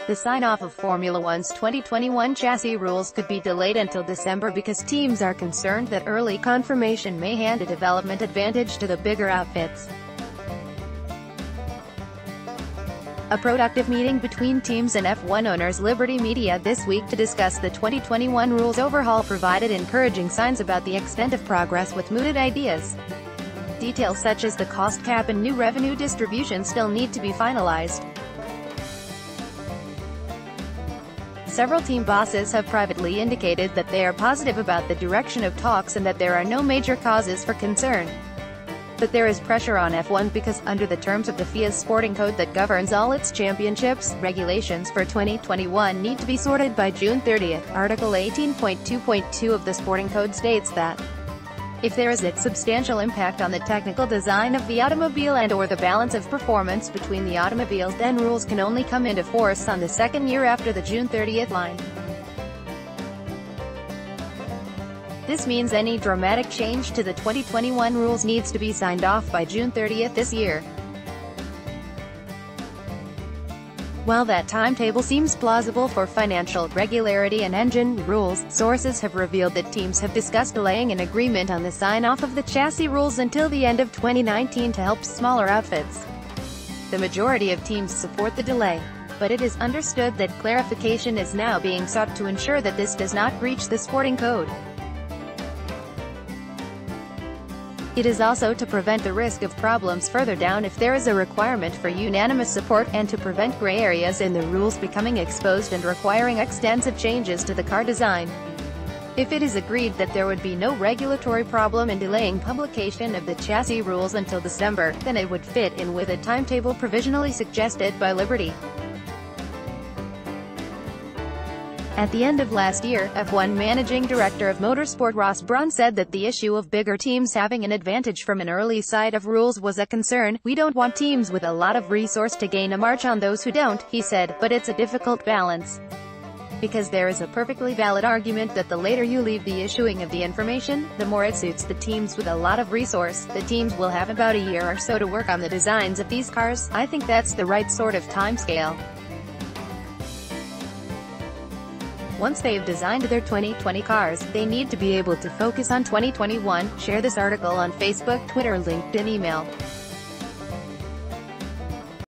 The sign-off of Formula One's 2021 chassis rules could be delayed until December because teams are concerned that early confirmation may hand a development advantage to the bigger outfits. A productive meeting between teams and F1 owners Liberty Media this week to discuss the 2021 rules overhaul provided encouraging signs about the extent of progress with mooted ideas. Details such as the cost cap and new revenue distribution still need to be finalized. Several team bosses have privately indicated that they are positive about the direction of talks and that there are no major causes for concern. But there is pressure on F1 because, under the terms of the FIA's sporting code that governs all its championships, regulations for 2021 need to be sorted by June 30. Article 18.2.2 of the sporting code states that if there is a substantial impact on the technical design of the automobile and/or the balance of performance between the automobiles, then rules can only come into force on the second year after the June 30 line. This means any dramatic change to the 2021 rules needs to be signed off by June 30 this year. While that timetable seems plausible for financial regularity and engine rules, sources have revealed that teams have discussed delaying an agreement on the sign-off of the chassis rules until the end of 2019 to help smaller outfits. The majority of teams support the delay, but it is understood that clarification is now being sought to ensure that this does not breach the sporting code. It is also to prevent the risk of problems further down if there is a requirement for unanimous support, and to prevent gray areas in the rules becoming exposed and requiring extensive changes to the car design. If it is agreed that there would be no regulatory problem in delaying publication of the chassis rules until December, then it would fit in with a timetable provisionally suggested by Liberty. At the end of last year, F1 Managing Director of Motorsport Ross Brawn said that the issue of bigger teams having an advantage from an early side of rules was a concern. "We don't want teams with a lot of resource to gain a march on those who don't," he said, "but it's a difficult balance. Because there is a perfectly valid argument that the later you leave the issuing of the information, the more it suits the teams with a lot of resource. The teams will have about a year or so to work on the designs of these cars. I think that's the right sort of timescale. Once they've designed their 2020 cars, they need to be able to focus on 2021. Share this article on Facebook, Twitter, LinkedIn, email.